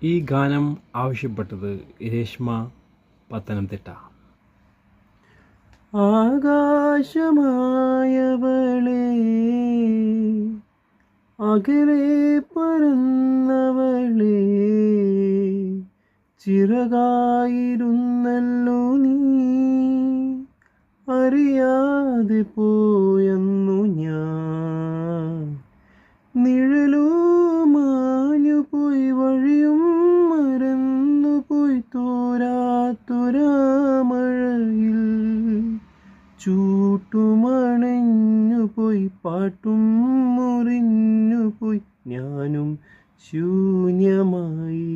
ഈ ഗാനം ആവശ്യപ്പെട്ടത് രേഷ്മ പത്തനംതിട്ട. ആകാശമായവളെ, അകലെ പറന്നവളെ, ചിറകായിരുന്നല്ലോ നീ, അറിയാതെ പോയെന്നു ഞാൻ. നിഴലോ മാഞ്ഞു പോയി, വഴിയും മറന്നുപോയി, തോരാത്തൊരാമഴയിൽ ചൂട്ടുമണഞ്ഞുപോയി, പാട്ടും മുറിഞ്ഞുപോയി, ഞാനും ശൂന്യമായി.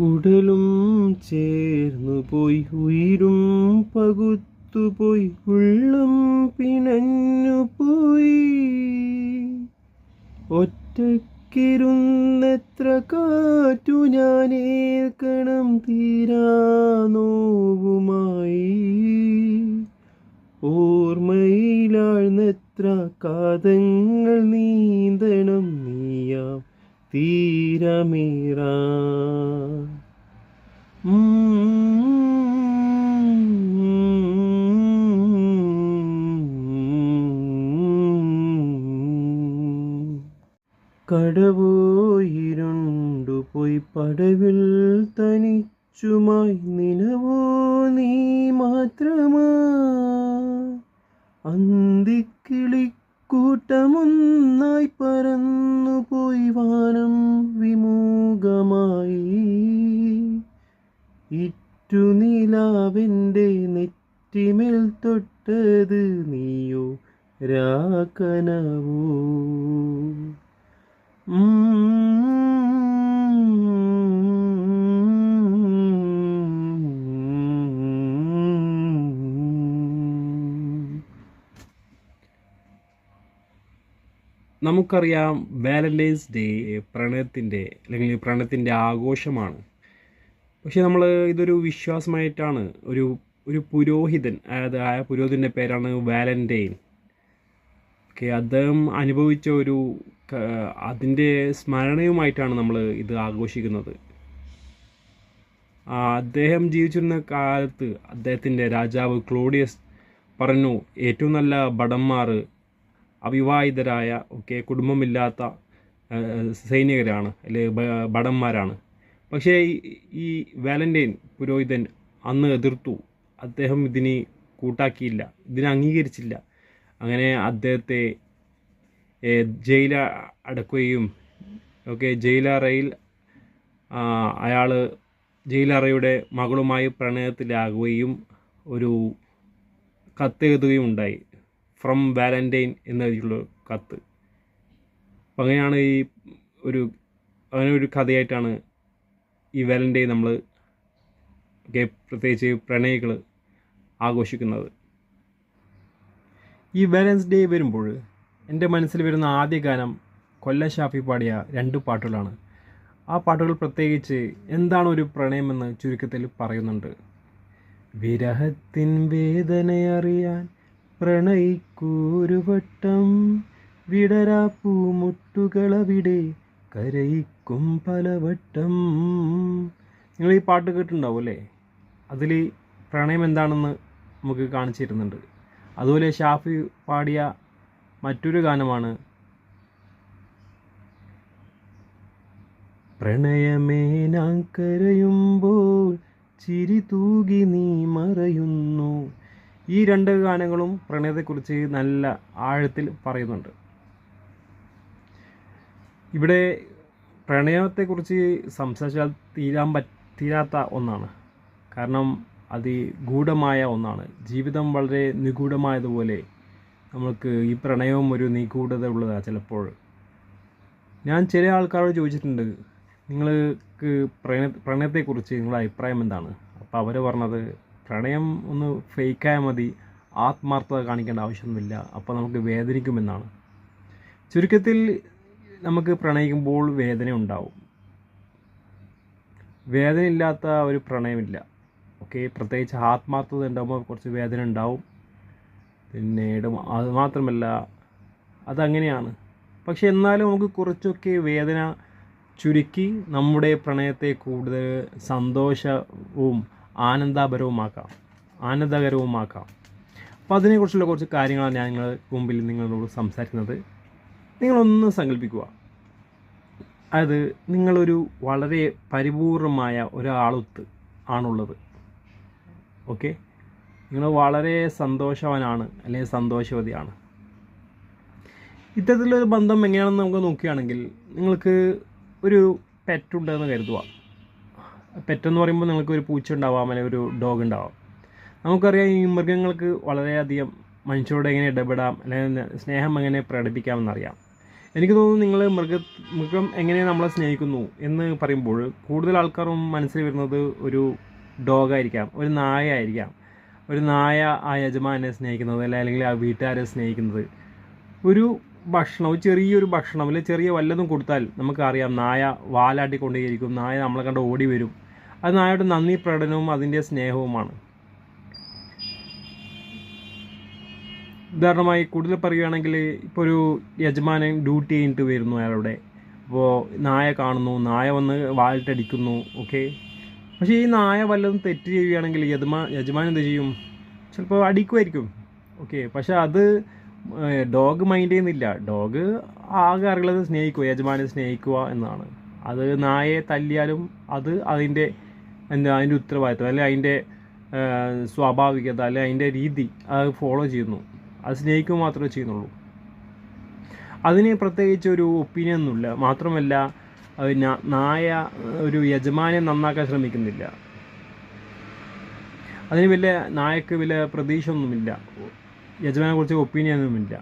ഉടലും ചേർന്നുപോയി, ഉയിരും പകുത്തുപോയി, ഉള്ളം പിണഞ്ഞുപോയി. ഒറ്റയ്ക്കിരുന്നെത്ര കാറ്റു ഞാനേൽക്കണം, തീരാ നോവുമായി. ഓർമ്മയിലാഴ്ന്നെത്ര കാതങ്ങൾ നീന്തണം, നീയാം തീരമേറാ. കടവോയിരുണ്ടുപോയി, പടവിൽ തനിച്ചുമായി, നിലവോ നീ മാത്രമാ. അന്തിക്കിളിക്കൂട്ടമൊന്നായി പറന്നുപോയി, വാനം വിമുഖമായി. ഇറ്റുനിലാവെൻ്റെ നെറ്റിമേൽ തൊട്ടത് നീയോ രാക്കനവോ. നമുക്കറിയാം വാലന്റൈൻസ് ഡേ പ്രണയത്തിൻ്റെ അല്ലെങ്കിൽ പ്രണയത്തിൻ്റെ ആഘോഷമാണ്. പക്ഷെ നമ്മൾ ഇതൊരു വിശ്വാസമായിട്ടാണ് ഒരു പുരോഹിതൻ, അതായത് ആ പുരോഹിതൻ്റെ പേരാണ് വാലന്റൈൻ. അദ്ദേഹം അനുഭവിച്ച അതിൻ്റെ സ്മരണയുമായിട്ടാണ് നമ്മൾ ഇത് ആഘോഷിക്കുന്നത്. അദ്ദേഹം ജീവിച്ചിരുന്ന കാലത്ത് അദ്ദേഹത്തിൻ്റെ രാജാവ് ക്ലോഡിയസ് പറഞ്ഞു, ഏറ്റവും നല്ല ഭടന്മാർ അവിവാഹിതരായ കുടുംബമില്ലാത്ത സൈനികരാണ്, അല്ലെ ഭടന്മാരാണ്. പക്ഷേ ഈ വാലന്റൈൻ പുരോഹിതൻ അന്ന് എതിർത്തു. അദ്ദേഹം ഇതിന് കൂട്ടാക്കിയില്ല, ഇതിനെ അംഗീകരിച്ചില്ല. അങ്ങനെ അദ്ദേഹത്തെ ജയിലിൽ അടക്കുകയും ജയിലറയിൽ അയാൾ ജയിലറയുടെ മകളുമായി പ്രണയത്തിലാകുകയും ഒരു കത്ത് എഴുതുകയും ഉണ്ടായി. ഫ്രം വാലന്റൈൻ എന്നെഴുതിയുള്ള കത്ത്. അപ്പം അങ്ങനെയാണ് അങ്ങനെ ഒരു കഥയായിട്ടാണ് ഈ വാലന്റൈൻ നമ്മൾ പ്രത്യേകിച്ച് പ്രണയികൾ ആഘോഷിക്കുന്നത്. ഈ വാലൻസ് ഡേ വരുമ്പോൾ എൻ്റെ മനസ്സിൽ വരുന്ന ആദ്യ ഗാനം കൊല്ലം ഷാഫി പാടിയ 2 പാട്ടുകളാണ്. ആ പാട്ടുകൾ പ്രത്യേകിച്ച് എന്താണ് ഒരു പ്രണയമെന്ന് ചുരുക്കത്തിൽ പറയുന്നുണ്ട്. വിരഹത്തിൻ വേദനയറിയാൻ പ്രണയിക്കൂരു വട്ടം, വിടരാ പൂമുട്ടുകളവിടെ കരയിക്കും പലവട്ടം. നിങ്ങൾ ഈ പാട്ട് കേട്ടിട്ടുണ്ടാവും അല്ലേ? അതിൽ പ്രണയം എന്താണെന്ന് നമുക്ക് കാണിച്ചു തരുന്നുണ്ട്. അതുപോലെ ഷാഫി പാടിയ മറ്റൊരു ഗാനമാണ് പ്രണയമേ ഞാൻ കരയുമ്പോൾ ചിരി തൂകി നീ മറയുന്നു. ഈ 2 ഗാനങ്ങളും പ്രണയത്തെക്കുറിച്ച് നല്ല ആഴത്തിൽ പറയുന്നുണ്ട്. ഇവിടെ പ്രണയത്തെക്കുറിച്ച് സംസാരിച്ചാൽ തീരാത്ത ഒന്നാണ്. കാരണം ഗൂഢമായ ഒന്നാണ്. ജീവിതം വളരെ നിഗൂഢമായതുപോലെ നമുക്ക് ഈ പ്രണയവും ഒരു നിഗൂഢത ഉള്ളതാണ്. ചിലപ്പോൾ ഞാൻ ചില ആൾക്കാരോട് ചോദിച്ചിട്ടുണ്ട്, നിങ്ങൾക്ക് പ്രണയത്തെക്കുറിച്ച് നിങ്ങളുടെ അഭിപ്രായം എന്താണ്? അപ്പോൾ അവർ പറഞ്ഞത്, പ്രണയം ഒന്ന് ഫേക്കായാൽ മതി, ആത്മാർത്ഥത കാണിക്കേണ്ട ആവശ്യമൊന്നുമില്ല, അപ്പോൾ നമുക്ക് വേദനിക്കുമെന്നാണ്. ചുരുക്കത്തിൽ നമുക്ക് പ്രണയിക്കുമ്പോൾ വേദന ഉണ്ടാവും. വേദനയില്ലാത്ത ഒരു പ്രണയമില്ല. ഓക്കെ, പ്രത്യേകിച്ച് ആത്മാർത്ഥത ഉണ്ടാകുമ്പോൾ കുറച്ച് വേദന ഉണ്ടാവും. പിന്നീട് അത് മാത്രമല്ല, അതങ്ങനെയാണ്. പക്ഷെ എന്നാലും നമുക്ക് കുറച്ചൊക്കെ വേദന ചുരുക്കി നമ്മുടെ പ്രണയത്തെ കൂടുതൽ സന്തോഷവും ആനന്ദകരവുമാക്കാം. അപ്പോൾ അതിനെക്കുറിച്ചുള്ള കുറച്ച് കാര്യങ്ങളാണ് ഞാൻ നിങ്ങളോട് സംസാരിക്കുന്നത്. നിങ്ങളൊന്ന് സങ്കല്പിക്കുക, അത് നിങ്ങളൊരു വളരെ പരിപൂർണമായ ഒരാളൊത്ത് ആണുള്ളത്. ഓക്കെ, നിങ്ങൾ വളരെ സന്തോഷവാനാണ് അല്ലെങ്കിൽ സന്തോഷവതിയാണ്. ഇത്തരത്തിലൊരു ബന്ധം എങ്ങനെയാണെന്ന് നമുക്ക് നോക്കുകയാണെങ്കിൽ, നിങ്ങൾക്ക് ഒരു പെറ്റുണ്ടെന്ന് കരുതുക. പെറ്റെന്ന് പറയുമ്പോൾ നിങ്ങൾക്ക് ഒരു പൂച്ച ഉണ്ടാവാം, അല്ലെങ്കിൽ ഒരു ഡോഗ് ഉണ്ടാവാം. നമുക്കറിയാം ഈ മൃഗങ്ങൾക്ക് വളരെയധികം മനുഷ്യരോട് എങ്ങനെ ഇടപെടാം, അല്ലെങ്കിൽ സ്നേഹം എങ്ങനെ പ്രകടിപ്പിക്കാമെന്നറിയാം. എനിക്ക് തോന്നുന്നു നിങ്ങൾ മൃഗം എങ്ങനെ നമ്മളെ സ്നേഹിക്കുന്നു എന്ന് പറയുമ്പോൾ കൂടുതൽ ആൾക്കാരും മനസ്സിൽ വരുന്നത് ഒരു ഡോഗായിരിക്കാം, ഒരു നായ ആയിരിക്കാം. ഒരു നായ ആ യജമാനെ സ്നേഹിക്കുന്നത് അല്ലെങ്കിൽ ആ വീട്ടുകാരെ സ്നേഹിക്കുന്നത്. ഒരു ചെറിയൊരു ഭക്ഷണം അല്ലെങ്കിൽ ചെറിയ വല്ലതും കൊടുത്താൽ നമുക്കറിയാം നായ വാലാട്ടിക്കൊണ്ടേയിരിക്കും, നായ നമ്മളെ കണ്ട് ഓടി വരും. അത് നായയുടെ നന്ദി പ്രകടനവും അതിൻ്റെ സ്നേഹവുമാണ്. ഉദാഹരണമായി കൂടുതൽ പറയുകയാണെങ്കിൽ, ഇപ്പോൾ ഒരു യജമാനൻ ഡ്യൂട്ടി കഴിഞ്ഞിട്ട് വരുന്നു അയാളുടെ. അപ്പോൾ നായ കാണുന്നു, നായ വന്ന് വാലിട്ടടിക്കുന്നു. ഓക്കെ, പക്ഷേ ഈ നായ വല്ലതും തെറ്റ് ചെയ്യുകയാണെങ്കിൽ യജമാനൻ എന്ത് ചെയ്യും? ചിലപ്പോൾ അടിക്കുമായിരിക്കും. ഓക്കെ, പക്ഷെ അത് ഡോഗ് മൈൻഡ് ചെയ്യുന്നില്ല. ഡോഗ് ആകെ അറിയുന്നത് യജമാനെ സ്നേഹിക്കുക എന്നാണ്. അത് നായയെ തല്ലിയാലും അത് അതിൻ്റെ ഉത്തരവാദിത്വം അല്ലെങ്കിൽ അതിൻ്റെ സ്വാഭാവികത അല്ലെങ്കിൽ അതിൻ്റെ രീതി അത് ഫോളോ ചെയ്യുന്നു. അത് സ്നേഹിക്കുക മാത്രമേ ചെയ്യുന്നുള്ളൂ. അതിന് പ്രത്യേകിച്ച് ഒരു ഒപ്പീനിയൻ ഒന്നുമില്ല. മാത്രമല്ല, നായ ഒരു യജമാനെ നന്നാക്കാൻ ശ്രമിക്കുന്നില്ല. അതിന് നായക്ക് വലിയ പ്രതീക്ഷ ഒന്നുമില്ല, യജമാനെ കുറിച്ച് ഒപ്പീനിയനൊന്നുമില്ല.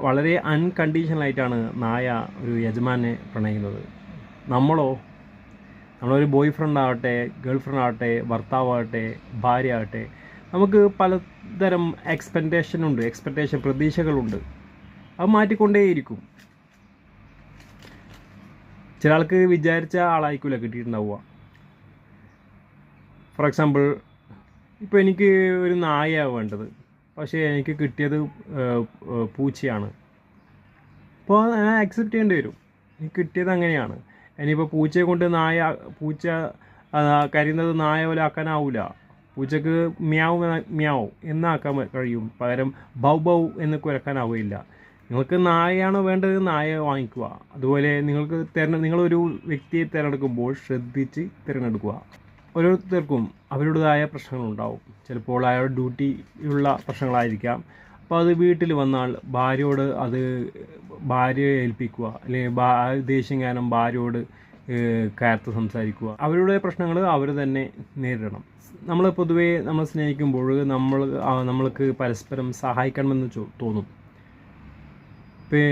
വളരെ അൺകണ്ടീഷണലായിട്ടാണ് നായ ഒരു യജമാനെ പ്രണയിക്കുന്നത്. നമ്മളൊരു ബോയ് ഫ്രണ്ട് ആവട്ടെ, ഗേൾ ഫ്രണ്ട് ആവട്ടെ, ഭർത്താവാകട്ടെ, ഭാര്യ ആകട്ടെ, നമുക്ക് പലതരം എക്സ്പെക്റ്റേഷൻ പ്രതീക്ഷകളുണ്ട്. അത് മാറ്റിക്കൊണ്ടേയിരിക്കും. ചില ആൾക്ക് വിചാരിച്ച ആളായിരിക്കില്ല കിട്ടിയിട്ടുണ്ടാവുക. ഫോർ എക്സാമ്പിൾ, ഇപ്പോൾ എനിക്ക് ഒരു നായയാണ് വേണ്ടത്, പക്ഷേ എനിക്ക് കിട്ടിയത് പൂച്ചയാണ്. അപ്പോൾ ഞാൻ അക്സെപ്റ്റ് ചെയ്യേണ്ടി വരും. എനിക്ക് കിട്ടിയത് അങ്ങനെയാണ്. ഇനിയിപ്പോൾ പൂച്ചയെ കൊണ്ട് പൂച്ച കരയുന്നത് നായ പോലെ ആക്കാനാവില്ല. പൂച്ചക്ക് മ്യാവ് എന്നാക്കാൻ കഴിയും, പകരം ബൗ ബൗ എന്ന് കുരക്കാനാവില്ല. നിങ്ങൾക്ക് നായയാണോ വേണ്ടത്, നായ വാങ്ങിക്കുക. അതുപോലെ നിങ്ങളൊരു വ്യക്തിയെ തിരഞ്ഞെടുക്കുമ്പോൾ ശ്രദ്ധിച്ച് തിരഞ്ഞെടുക്കുക. ഓരോരുത്തർക്കും അവരുടേതായ പ്രശ്നങ്ങളുണ്ടാവും. ചിലപ്പോൾ അയാളുടെ ഡ്യൂട്ടിയുള്ള പ്രശ്നങ്ങളായിരിക്കാം. അപ്പോൾ അത് വീട്ടിൽ വന്നാൽ ഭാര്യയെ ഏൽപ്പിക്കുക, അല്ലെങ്കിൽ ദേഷ്യം കാരണം ഭാര്യയോട് കയർത്ത് സംസാരിക്കുക. അവരുടെ പ്രശ്നങ്ങൾ അവർ തന്നെ നേരിടണം. പൊതുവേ നമ്മൾ സ്നേഹിക്കുമ്പോൾ നമ്മൾക്ക് പരസ്പരം സഹായിക്കണമെന്ന് തോന്നും. ഇപ്പോൾ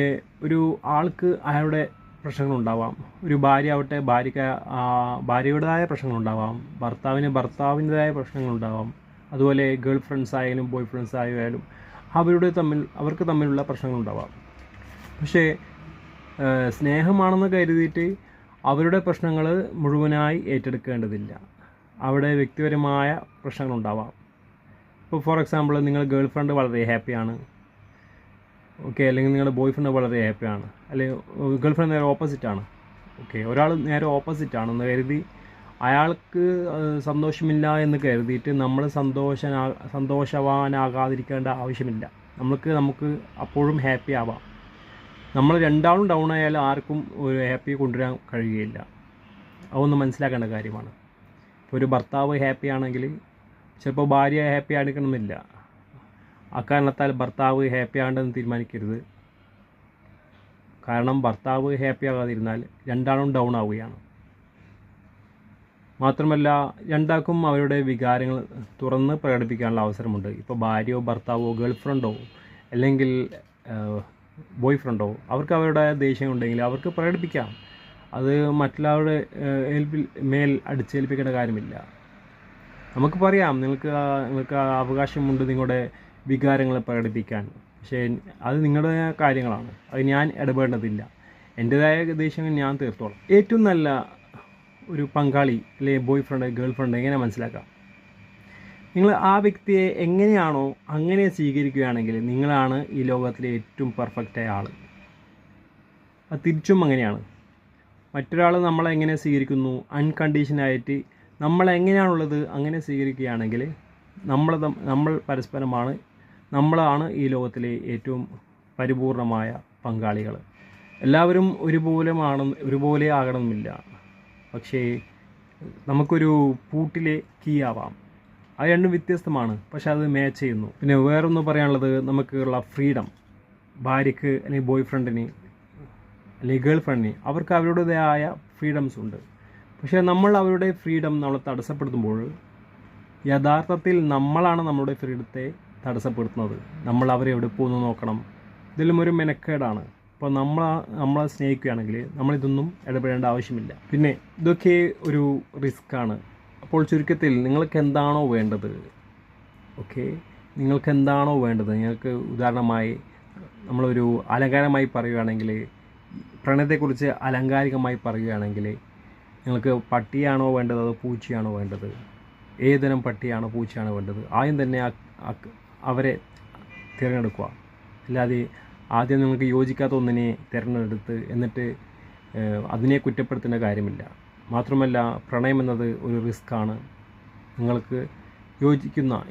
ഒരു ആൾക്ക് അയാളുടെ പ്രശ്നങ്ങളുണ്ടാവാം, ഒരു ഭാര്യ ആവട്ടെ ഭാര്യയുടേതായ പ്രശ്നങ്ങളുണ്ടാവാം, ഭർത്താവിൻ്റെതായ പ്രശ്നങ്ങളുണ്ടാവാം. അതുപോലെ ഗേൾ ഫ്രണ്ട്സ് ആയാലും ബോയ് ഫ്രണ്ട്സ് ആയാലും അവർക്ക് തമ്മിലുള്ള പ്രശ്നങ്ങളുണ്ടാവാം. പക്ഷേ സ്നേഹമാണെന്ന് കരുതിയിട്ട് അവരുടെ പ്രശ്നങ്ങൾ മുഴുവനായി ഏറ്റെടുക്കേണ്ടതില്ല. അവിടെ വ്യക്തിപരമായ പ്രശ്നങ്ങളുണ്ടാവാം. ഇപ്പോൾ ഫോർ എക്സാമ്പിൾ, നിങ്ങൾ ഗേൾ ഫ്രണ്ട് വളരെ ഹാപ്പിയാണ്, ഓക്കെ, അല്ലെങ്കിൽ നിങ്ങളുടെ ബോയ് ഫ്രണ്ട് വളരെ ഹാപ്പിയാണ്, അല്ലെങ്കിൽ ഗേൾ ഫ്രണ്ട് നേരെ ഓപ്പോസിറ്റാണ്. ഓക്കെ, ഒരാൾ നേരെ ഓപ്പോസിറ്റാണെന്ന് കരുതി അയാൾക്ക് സന്തോഷമില്ല എന്ന് കരുതിയിട്ട് നമ്മൾ സന്തോഷവാനാകാതിരിക്കേണ്ട ആവശ്യമില്ല. നമുക്ക് അപ്പോഴും ഹാപ്പി ആവാം. നമ്മൾ രണ്ടാളും ഡൗൺ ആയാലും ആർക്കും ഒരു ഹാപ്പി കൊണ്ടുവരാൻ കഴിയുകയില്ല. അതൊന്ന് മനസ്സിലാക്കേണ്ട കാര്യമാണ്. ഇപ്പോൾ ഒരു ഭർത്താവ് ഹാപ്പി ആണെങ്കിൽ ചിലപ്പോൾ ഭാര്യ ഹാപ്പി ആയിരിക്കണമെന്നില്ല. അക്കാരണത്താൽ ഭർത്താവ് ഹാപ്പി ആണെന്ന് തീരുമാനിക്കരുത്. കാരണം ഭർത്താവ് ഹാപ്പി ആകാതിരുന്നാൽ രണ്ടാളും ഡൗൺ ആവുകയാണ്. മാത്രമല്ല, രണ്ടാൾക്കും അവരുടെ വികാരങ്ങൾ തുറന്ന് പ്രകടിപ്പിക്കാനുള്ള അവസരമുണ്ട്. ഇപ്പോൾ ഭാര്യയോ ഭർത്താവോ ഗേൾ ഫ്രണ്ടോ അല്ലെങ്കിൽ ബോയ് ഫ്രണ്ടോ അവർക്ക് അവരുടെ ദേഷ്യം ഉണ്ടെങ്കിൽ അവർക്ക് പ്രകടിപ്പിക്കാം. അത് മറ്റുള്ളവരുടെ മേൽ അടിച്ചേൽപ്പിക്കേണ്ട കാര്യമില്ല. നമുക്ക് പറയാം, നിങ്ങൾക്ക് അവകാശമുണ്ട് നിങ്ങളുടെ വികാരങ്ങളെ പ്രകടിപ്പിക്കാൻ. പക്ഷേ അത് നിങ്ങളുടെ കാര്യങ്ങളാണ്, അത് ഞാൻ ഇടപെടേണ്ടതില്ല. എൻ്റേതായ ദേഷ്യങ്ങൾ ഞാൻ തീർത്തോളാം. ഏറ്റവും നല്ല ഒരു പങ്കാളി അല്ലെങ്കിൽ ബോയ് ഫ്രണ്ട് ഗേൾ ഫ്രണ്ട് എങ്ങനെ മനസ്സിലാക്കാം? നിങ്ങൾ ആ വ്യക്തിയെ എങ്ങനെയാണോ അങ്ങനെ സ്വീകരിക്കുകയാണെങ്കിൽ നിങ്ങളാണ് ഈ ലോകത്തിലെ ഏറ്റവും പെർഫെക്റ്റായ ആൾ. അത് തിരിച്ചും അങ്ങനെയാണ്. മറ്റൊരാൾ നമ്മളെ എങ്ങനെ സ്വീകരിക്കുന്നു, അൺകണ്ടീഷനായിട്ട് നമ്മളെങ്ങനെയാണുള്ളത് അങ്ങനെ സ്വീകരിക്കുകയാണെങ്കിൽ നമ്മൾ പരസ്പരമാണ്, നമ്മളാണ് ഈ ലോകത്തിലെ ഏറ്റവും പരിപൂർണമായ പങ്കാളികൾ. എല്ലാവരും ഒരുപോലെ ആകണമെന്നില്ല. പക്ഷേ നമുക്കൊരു പൂട്ടിലെ കീ ആവാം. അത് രണ്ടും വ്യത്യസ്തമാണ്, പക്ഷെ അത് മാച്ച് ചെയ്യുന്നു. പിന്നെ വേറൊന്ന് പറയാനുള്ളത്, നമുക്കുള്ള ഫ്രീഡം, ഭാര്യയ്ക്ക് അല്ലെങ്കിൽ ബോയ് ഫ്രണ്ടിന് അല്ലെങ്കിൽ ഗേൾ ഫ്രണ്ടിന് അവർക്ക് അവരുടേതായ ഫ്രീഡംസ് ഉണ്ട്. പക്ഷേ നമ്മൾ അവരുടെ ഫ്രീഡം നമ്മളെ തടസ്സപ്പെടുത്തുമ്പോൾ യഥാർത്ഥത്തിൽ നമ്മളാണ് നമ്മുടെ ഫ്രീഡത്തെ തടസ്സപ്പെടുത്തുന്നത്. നമ്മൾ അവരെ എവിടെ പോകുന്നു നോക്കണം. ഇതിലും ഒരു മെനക്കേടാണ്. അപ്പോൾ നമ്മളെ സ്നേഹിക്കുകയാണെങ്കിൽ നമ്മളിതൊന്നും ഇടപെടേണ്ട ആവശ്യമില്ല. പിന്നെ ഇതൊക്കെ ഒരു റിസ്ക്കാണ്. അപ്പോൾ ചുരുക്കത്തിൽ നിങ്ങൾക്ക് എന്താണോ വേണ്ടത്, നിങ്ങൾക്ക് എന്താണോ വേണ്ടത്, നിങ്ങൾക്ക് ഉദാഹരണമായി നമ്മളൊരു അലങ്കാരമായി പറയുകയാണെങ്കിൽ, പ്രണയത്തെക്കുറിച്ച് അലങ്കാരികമായി പറയുകയാണെങ്കിൽ, നിങ്ങൾക്ക് പട്ടിയാണോ വേണ്ടത് അതോ പൂച്ചയാണോ വേണ്ടത്, ഏതുതരം പട്ടിയാണോ പൂച്ചയാണോ വേണ്ടത്, ആദ്യം തന്നെ അവരെ തിരഞ്ഞെടുക്കുക. അല്ലാതെ ആദ്യം നിങ്ങൾക്ക് യോജിക്കാത്ത ഒന്നിനെ തിരഞ്ഞെടുത്ത് എന്നിട്ട് അതിനെ കുറ്റപ്പെടുത്തേണ്ട കാര്യമില്ല. മാത്രമല്ല, പ്രണയം എന്നത് ഒരു റിസ്ക്കാണ്. നിങ്ങൾക്ക്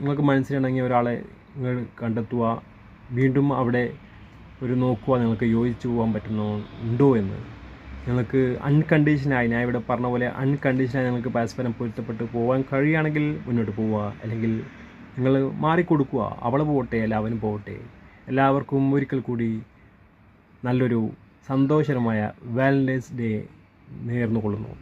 നിങ്ങൾക്ക് മനസ്സിലിണങ്ങിയ ഒരാളെ നിങ്ങൾ കണ്ടെത്തുക, വീണ്ടും അവിടെ നോക്കുക, നിങ്ങൾക്ക് യോജിച്ചു പോകാൻ പറ്റുന്നുണ്ടോ എന്ന്. നിങ്ങൾക്ക് അൺകണ്ടീഷനായി, ഞാൻ ഇവിടെ പറഞ്ഞ പോലെ അൺകണ്ടീഷനായി നിങ്ങൾക്ക് പരസ്പരം പൊരുത്തപ്പെട്ട് പോകാൻ കഴിയുകയാണെങ്കിൽ മുന്നോട്ട് പോവുക. അല്ലെങ്കിൽ നിങ്ങൾ മാറിക്കൊടുക്കുക. അവൾ പോകട്ടെ, അല്ല അവനും പോകട്ടെ. എല്ലാവർക്കും ഒരിക്കൽ കൂടി നല്ലൊരു സന്തോഷകരമായ വാലന്റൈൻസ് ഡേ നേർന്നുകൊള്ളുന്നു.